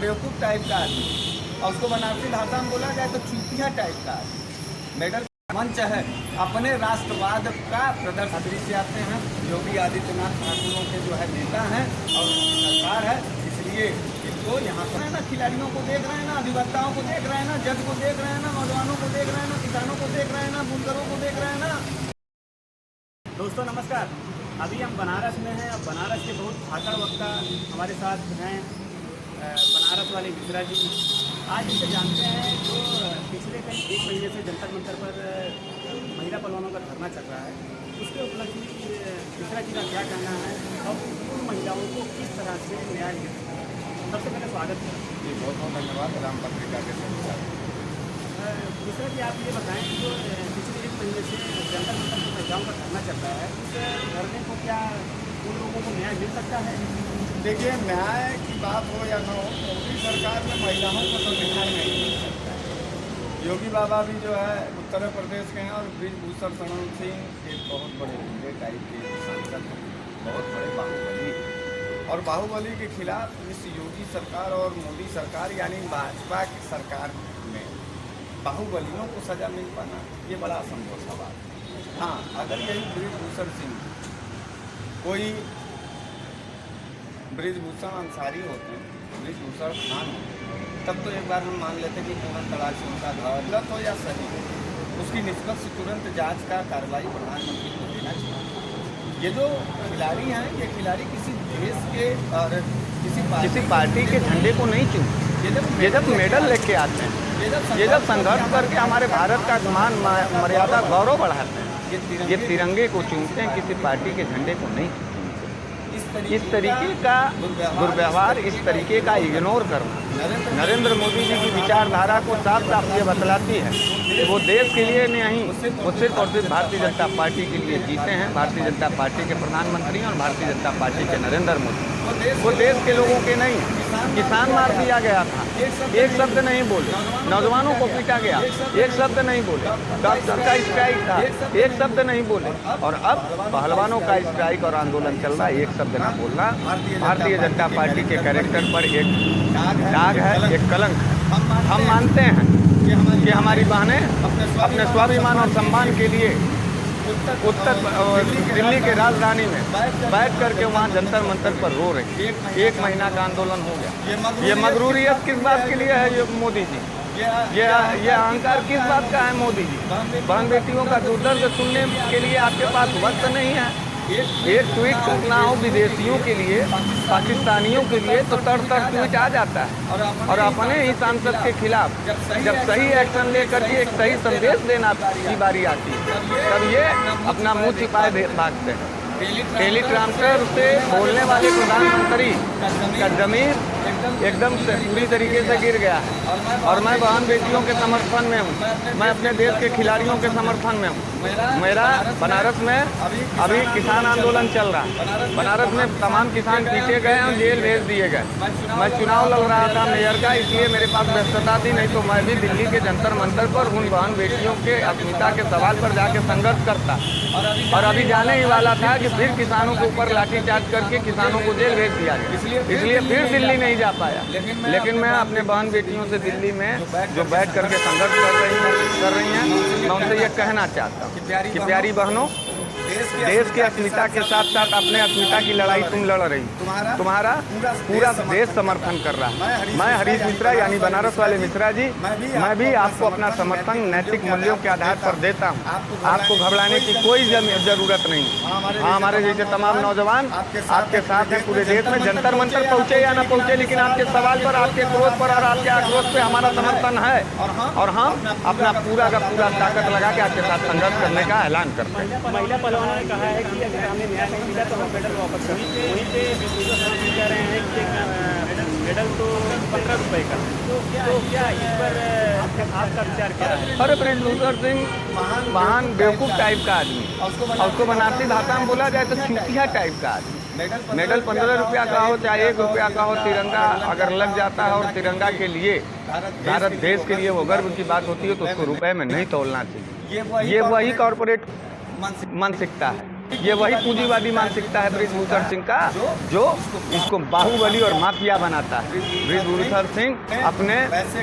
बेवकूफ़ टाइप का आदमी, और उसको बनारसी भाषा में बोला जाए तो चूतिया टाइप का आदमी। मेडल मंच है, अपने राष्ट्रवाद का प्रदर्शन से आते हैं। योगी आदित्यनाथ ठाकुरों के जो है नेता हैं और सरकार है, इसलिए इनको यहाँ पर है ना, खिलाड़ियों को देख रहे हैं ना, अधिवक्ताओं को देख रहे हैं ना, जज को देख रहे हैं ना, नौजवानों को देख रहे हैं ना, किसानों को देख रहे हैं ना, बुनकरों को देख रहे हैं ना। दोस्तों नमस्कार, अभी हम बनारस में हैं। अब बनारस के बहुत भाषण वक्ता हमारे साथ हैं, बनारस वाले मिश्रा जी। आज इसे जानते हैं जो पिछले करीब 1 महीने से जंतर मंतर पर महिला पहलवानों का धरना चल रहा है, उसके उपलक्ष्य में मिश्रा जी का क्या कहना है और उन महिलाओं को किस तरह से न्याय मिल सकता है। सबसे पहले स्वागत है जी, बहुत बहुत धन्यवाद राम पत्रिका के सभी साथियों। मिश्रा जी, आप ये बताएं कि जो पिछले 1 महीने से जंतर मंतर पर महिलाओं का धरना चल रहा है, उस धरने को क्या उन लोगों को न्याय मिल सकता है? देखिए, न्याय की बात हो या न हो, मोदी सरकार में महिलाओं को तो न्याय नहीं मिल सकता है। योगी बाबा भी जो है उत्तर प्रदेश के हैं और ब्रिजभूषण शरण सिंह एक बहुत बड़े गुंडे टाइप के सांसद हैं, बहुत बड़े बाहुबली, और बाहुबली के खिलाफ इस योगी सरकार और मोदी सरकार यानी भाजपा की सरकार में बाहुबलियों को सजा मिल पाना ये बड़ा असंभव सवाल है। हाँ, अगर यही ब्रिजभूषण सिंह कोई ब्रिजभूषण अंसारी होते हैं, ब्रिजभूषण खान होते, तब तो एक बार हम मान लेते कि पूर्ण तलाश से उनका गलत हो या सही, उसकी निष्पक्ष तुरंत जांच का कार्रवाई प्रधानमंत्री को देना चाहिए। ये जो खिलाड़ी हैं, ये खिलाड़ी किसी देश के और किसी पार्टी के झंडे को नहीं चूमते। ये जब मेडल लेके आते हैं, ये जब संघर्ष करके हमारे भारत का मान मर्यादा गौरव बढ़ाते हैं, ये तिरंगे को चूमते हैं, किसी पार्टी के झंडे को नहीं चूमते। इस तरीके का दुर्व्यवहार, इस तरीके का इग्नोर करना नरेंद्र मोदी जी की विचारधारा को साफ साफ ये बतलाती है कि वो देश के लिए नहीं, वो सिर्फ और सिर्फ भारतीय जनता पार्टी के लिए जीते हैं। भारतीय जनता पार्टी के प्रधानमंत्री और भारतीय जनता पार्टी के नरेंद्र मोदी, वो देश के लोगों के नहीं। किसान मार दिया गया था, एक शब्द नहीं बोले। नौजवानों को पीटा गया, एक शब्द नहीं बोले। डॉक्टर का स्ट्राइक था, एक शब्द नहीं बोले। और अब पहलवानों का स्ट्राइक और आंदोलन चल रहा है, एक शब्द ना बोलना भारतीय जनता पार्टी के कैरेक्टर पर एक दाग है, एक कलंक है। हम मानते हैं कि हमारी बहनें अपने स्वाभिमान और सम्मान के लिए उत्तर दिल्ली के राजधानी में बैठ करके वहाँ जंतर मंतर पर रो रहे। 1 महीना का आंदोलन हो गया। ये मगरूरियत किस बात के लिए है ये मोदी जी? ये अहंकार किस बात का है मोदी जी? बहन बेटियों का दुर्दर्द सुनने के लिए आपके पास वक्त नहीं है? एक ट्वीट करना हो विदेशियों के लिए, पाकिस्तानियों के लिए तो तड़ ट्वीट आ जाता है, और अपने ही सांसद के खिलाफ जब सही एक्शन लेकर के एक सही संदेश देना की बारी आती है, तब ये अपना मुंह छिपाए भागते हैं। टेलीट्रांसफर से बोलने वाले प्रधानमंत्री का जमीन एकदम से पूरी तरीके से गिर गया है। और मैं बहन बेटियों के समर्थन में हूँ, मैं अपने देश के खिलाड़ियों के समर्थन में हूँ। मेरा बनारस में अभी किसान आंदोलन चल रहा है। बनारस में तमाम किसान पीटे गए और जेल भेज दिए गए। मैं चुनाव लड़ रहा था मेयर का, इसलिए मेरे पास व्यस्तता थी, नहीं तो मैं भी दिल्ली के जंतर मंतर पर उन बहन बेटियों के अस्मिता के सवाल पर जाके संघर्ष करता। और अभी जाने ही वाला था कि फिर किसानों के ऊपर लाठीचार्ज करके किसानों को जेल भेज दिया गया, इसलिए फिर दिल्ली नहीं जा पाया। लेकिन मैं अपने बहन बेटियों से दिल्ली में जो बैठ करके संघर्ष कर रही हैं, मैं उनसे ये कहना चाहता हूँ कि प्यारी बहनों, देश के अस्मिता के साथ साथ अपने अस्मिता की लड़ाई तुम लड़ रही, तुम्हारा पूरा देश समर्थन कर रहा है। मैं हरीश मिश्रा यानी बनारस वाले मिश्रा जी, मैं भी आपको अपना समर्थन नैतिक मूल्यों के आधार पर देता हूँ। आपको घबराने की कोई जरूरत नहीं। हाँ, हमारे जैसे तमाम नौजवान आपके साथ हैं पूरे देश में। जंतर मंतर पहुँचे या न पहुँचे, लेकिन आपके सवाल पर, आपके क्रोध पर और आपके आक्रोश पे हमारा समर्थन है, और हम अपना पूरा का पूरा ताकत लगा के आपके साथ संघर्ष करने का ऐलान करते हैं। महिला पहलवानों ने कहा है कि अगर हमें न्याय नहीं मिला तो हम मेडल वापस करेंगे। वहीं पे कह रहे हैं कि मेडल तो 15 रुपये का, तो क्या इस पर आपका विचार क्या है? अरे ब्रिजभूषण सिंह महान बेवकूफ़ टाइप का आदमी, और उसको बनारसी भाषा में बोला जाए तो चूतिया टाइप का आदमी। मेडल 15 रुपया का हो चाहे 1 रुपया का हो, तिरंगा अगर लग जाता है और तिरंगा के लिए, भारत देश के लिए वो गर्व की बात होती है, तो उसको रुपए में नहीं तोलना चाहिए। ये वही कॉरपोरेट मानसिकता है ये वही पूंजीवादी मानसिकता है बृजभूषण सिंह का, जो इसको बाहुबली और माफिया बनाता है। बृजभूषण सिंह अपने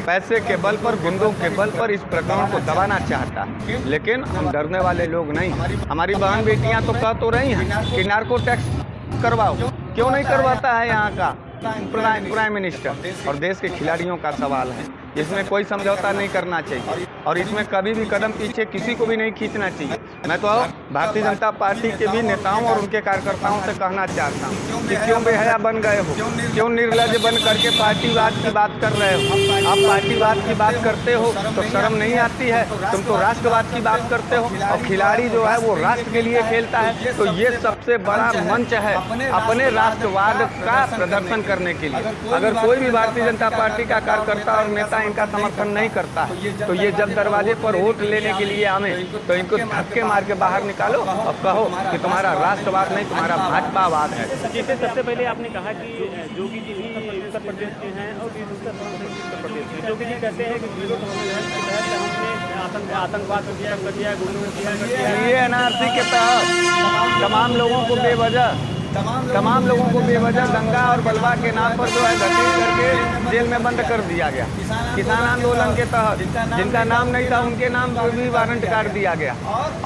पैसे के बल पर, गुंडों के बल पर इस प्रकरण को दबाना चाहता है, लेकिन हम डरने वाले लोग नहीं। हमारी बहन बेटियां तो कह तो रही हैं कि नार्को टैक्स करवाओ, क्यों नहीं करवाता है यहाँ का प्राइम मिनिस्टर? और देश के खिलाड़ियों का सवाल है, इसमें कोई समझौता नहीं करना चाहिए और इसमें कभी भी कदम पीछे किसी को भी नहीं खींचना चाहिए। मैं तो भारतीय जनता पार्टी के भी नेताओं और उनके कार्यकर्ताओं से कहना चाहता हूँ कि क्यों बेहया बन गए हो, क्यों निर्लज बन करके पार्टीवाद की बात कर रहे हो? आप पार्टीवाद की बात करते हो तो शर्म नहीं आती है? तुम तो राष्ट्रवाद की बात करते हो और खिलाड़ी जो है वो राष्ट्र के लिए खेलता है। तो ये सबसे बड़ा मंच है अपने राष्ट्रवाद का प्रदर्शन करने के लिए। अगर कोई भी भारतीय जनता पार्टी का कार्यकर्ता और नेता इनका समर्थन नहीं करता है तो ये जब दरवाजे पर वोट लेने के लिए आवे तो इनको धक्के मार के बाहर निकालो और कहो कि तुम्हारा राष्ट्रवाद नहीं, तुम्हारा भाजपावाद है। जैसे सबसे पहले आपने कहा कि योगी जी भी उत्तर प्रदेश के हैं और उत्तर प्रदेश के। योगी जी कहते हैं कि जीरो टॉलरेंस के तहत हमने आतंकवाद को किया, गुंडों को किया। ये एनआरसी के तहत तमाम लोगों को बेवजह दंगा और बलवा के नाम पर जो है घसीट करके जेल में बंद कर दिया गया। किसान आंदोलन के तहत जिनका नाम नहीं था उनके नाम पर भी वारंट काट दिया गया।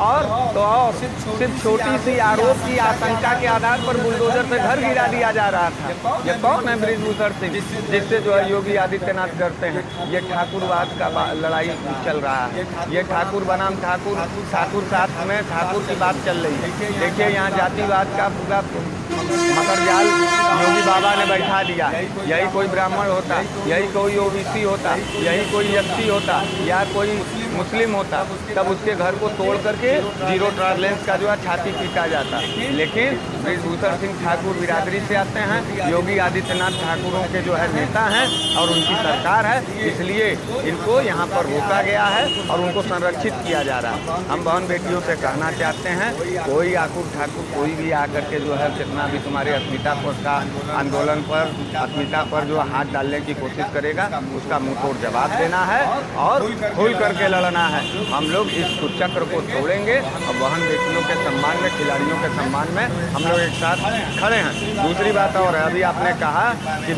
और सिर्फ छोटी सी आरोप की आशंका के आधार पर बुलडोजर से घर गिरा दिया जा रहा था। ये कौन है बृजभूषण सिंह जिससे जो है योगी आदित्यनाथ डरते हैं? ये ठाकुरवाद का लड़ाई चल रहा है। ये ठाकुर बनाम ठाकुर साथ में ठाकुर की बात चल रही है। देखिए यहाँ जातिवाद का पूरा मकर जाल योगी बाबा ने बैठा दिया। यही कोई ब्राह्मण होता, यही कोई ओबीसी होता, यही कोई एससी होता या कोई मुस्लिम होता, तब उसके घर को तोड़ करके जीरो टॉलरेंस का जो है छाती पीटा जाता। लेकिन बृजभूषण सिंह ठाकुर बिरादरी से आते हैं, योगी आदित्यनाथ ठाकुरों के जो है नेता हैं और उनकी सरकार है, इसलिए इनको यहाँ पर रोका गया है और उनको संरक्षित किया जा रहा है। हम बहन बेटियों से कहना चाहते हैं, कोई आकुर ठाकुर कोई भी आकर के जो है जितना भी तुम्हारे अस्मिता का आंदोलन पर, अस्मिता पर जो हाथ डालने की कोशिश करेगा उसका मुंह तोड़ जवाब देना है और खुल करके लड़ना है। हम लोग इस कुचक्र को तोड़ेंगे और बहन बेटियों के सम्मान में, खिलाड़ियों के सम्मान में हम लोग एक साथ खड़े हैं। दूसरी बात और है, अभी आपने कहा कि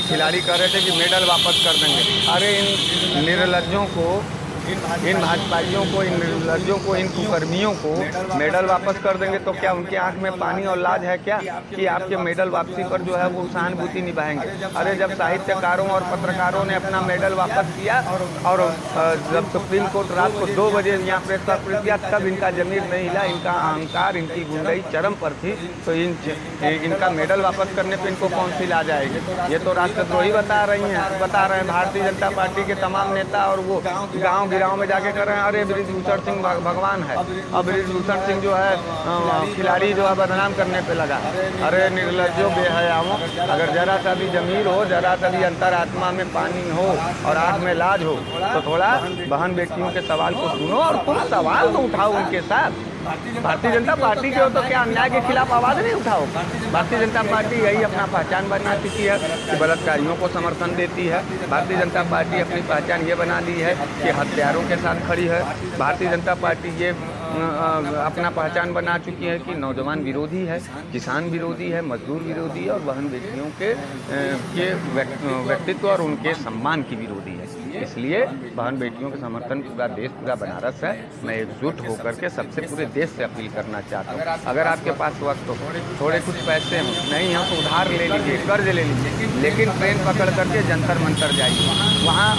खिलाड़ी कह रहे थे कि मेडल वापस कर देंगे। अरे इन निर्लज्जों को, इन भाजपाइयों को, इन निर्लज्जों को, इन कुकर्मियों को मेडल वापस कर देंगे तो क्या उनके आंख में पानी और लाज है क्या कि आपके मेडल वापसी पर जो है वो सहानुभूति निभाएंगे? अरे जब साहित्यकारों और पत्रकारों ने अपना मेडल वापस किया और जब सुप्रीम कोर्ट रात को 2 बजे यहाँ प्रेस कॉन्फ्रेंस किया तब इनका जमीर नहीं हिला, इनका अहंकार, इनकी गुंडाई चरम पर थी। तो इनका मेडल वापस करने पर इनको कौन सी लाज आएगी? ये तो राष्ट्रद्रोही बता रहे हैं भारतीय जनता पार्टी के तमाम नेता और वो गाँव में जाके कर रहे हैं अरे बृजभूषण सिंह भगवान है। अब बृजभूषण सिंह जो है खिलाड़ी जो है बदनाम करने पे लगा। अरे निर्लज्जो बेहयाओं, अगर जरा सा भी जमीर हो, जरा सा भी अंतरात्मा में पानी हो और आँख में लाज हो तो थोड़ा बहन बेटियों के सवाल को सुनो और तुम सवाल तो उठाओ उनके साथ। भारतीय जनता पार्टी के हो तो क्या अन्याय के खिलाफ आवाज़ नहीं उठाओ? भारतीय जनता पार्टी यही अपना पहचान बना चुकी है कि बलात्कारियों को समर्थन देती है। भारतीय जनता पार्टी अपनी पहचान ये बना ली है कि हत्यारों के साथ खड़ी है। भारतीय जनता पार्टी ये अपना पहचान बना चुकी है कि नौजवान विरोधी है, किसान विरोधी है, मजदूर विरोधी है और बहन बेटियों के व्यक्तित्व और उनके सम्मान की विरोधी है। इसलिए बहन बेटियों के समर्थन पूरा देश, पूरा बनारस है। मैं एकजुट होकर के सबसे पूरे देश से अपील करना चाहता हूँ, अगर आपके पास वक्त हो, थोड़े कुछ पैसे हो, नहीं हो तो उधार ले लीजिए, कर्ज ले लीजिए, लेकिन ट्रेन पकड़ करके जंतर मंतर जाइए। वहाँ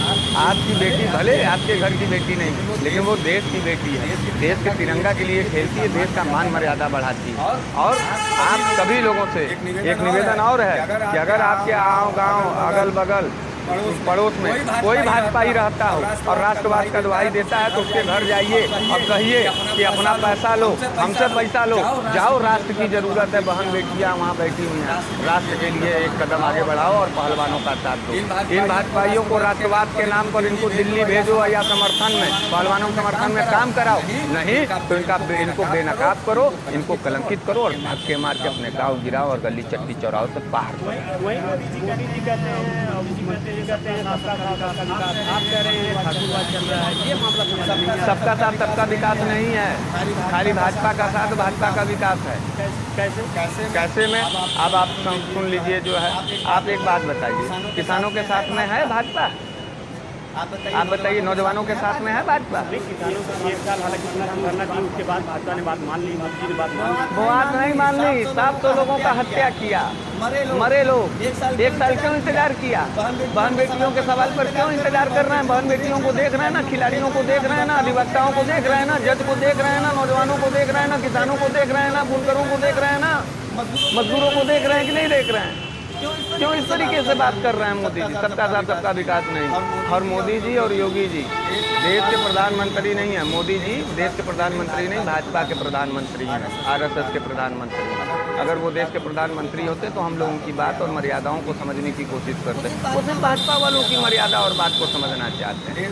आपकी बेटी भले आपके घर की बेटी नहीं, लेकिन वो देश की बेटी है, देश के तिरंगा के लिए खेलती है, देश का मान मर्यादा बढ़ाती है। और आप सभी लोगों से एक निवेदन और है कि अगर आपके गाँव अगल बगल पड़ोस में कोई भाजपाई रहता हो और राष्ट्रवाद का दुहाई देता है तो उसके घर जाइए और कहिए कि अपना पैसा लो, हमसे पैसा लो, जाओ, राष्ट्र की ज़रूरत है, बहन बेटियां वहाँ बैठी हुई हैं, राष्ट्र के लिए एक कदम आगे बढ़ाओ और पहलवानों का साथ दो। इन भाजपाइयों को राष्ट्रवाद के नाम पर इनको दिल्ली भेजो या समर्थन में, पहलवानों के समर्थन में काम कराओ, नहीं तो इनको बेनकाब करो, इनको कलंकित करो और धक्के मार के अपने गाँव गिराओ और गली चट्टी चौराहों से बाहर। मुख्यमंत्री जी कहते हैं सबका साथ सबका विकास, आप कह रहे हैं ठाकुरवाद चल रहा है, ये मामला समझ नहीं है। सबका साथ सबका विकास नहीं है, खाली भाजपा का साथ भाजपा का विकास है। कैसे कैसे में अब आप सुन लीजिए जो है, आप एक बात बताइए, किसानों के साथ में है भाजपा? आप बताइए, नौजवानों के साथ में है भाजपा? किसानों को 1 साल हालांकि धरना दी, उसके बाद भाजपा ने बात मान ली, मोदी जी ने बात मान ली। वो बात नहीं मान ली, 700 लोगों का हत्या किया, मरे लोग। 1 साल क्यों इंतजार किया? बहन बेटियों के सवाल पर क्यों इंतजार कर रहे हैं? बहन बेटियों को देख रहे हैं ना, खिलाड़ियों को देख रहे हैं ना, अधिवक्ताओं को देख रहे हैं ना, जज को देख रहे हैं ना, नौजवानों को देख रहे हैं ना, किसानों को देख रहे हैं ना, बुनकरों को देख रहे हैं ना, मजदूरों को देख रहे हैं कि नहीं देख रहे हैं? क्यों इस तरीके से बात कर रहे हैं मोदी जी? सबका साथ सबका विकास नहीं। और मोदी जी और योगी जी देश के प्रधानमंत्री नहीं है। मोदी जी देश के प्रधानमंत्री नहीं, भाजपा के प्रधानमंत्री हैं, RSS के प्रधानमंत्री। अगर वो देश के प्रधानमंत्री होते तो हम लोगों की बात और मर्यादाओं को समझने की कोशिश करते। वो सिर्फ भाजपा वालों की मर्यादा और बात को समझना चाहते हैं।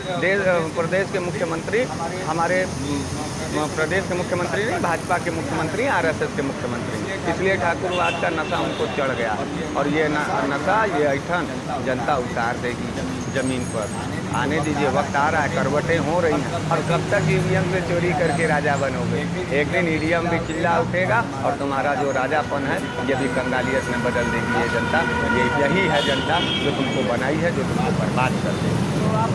प्रदेश के मुख्यमंत्री हमारे प्रदेश के मुख्यमंत्री नहीं, भाजपा के मुख्यमंत्री, RSS के मुख्यमंत्री, इसलिए ठाकुरवाद का नशा उनको चढ़ गया। और ये नशा, ये ऐठन जनता उतार देगी जमीन पर। आने दीजिए, वक्त आ रहा है, करवटें हो रही हैं। और कब तक ईवीएम से चोरी करके राजा बनोगे? एक दिन ईवीएम भी चिल्ला उठेगा और तुम्हारा जो राजापन है ये भी कंगालियत में बदल देगी ये जनता। यही है जनता जो तुमको बनाई है, जो तुमको बर्बाद कर देगी।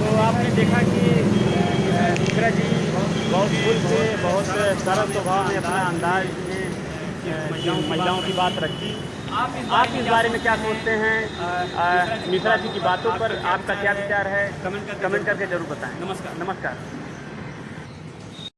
तो आपने देखा कि मिश्रा जी बहुत खुल से, बहुत सरल स्वभाव में, अपना अंदाज में महिलाओं की बात रखी। आप इस बारे में क्या सोचते हैं? मिश्रा जी की बातों पर आपका क्या विचार है? कमेंट करके जरूर बताएं। नमस्कार।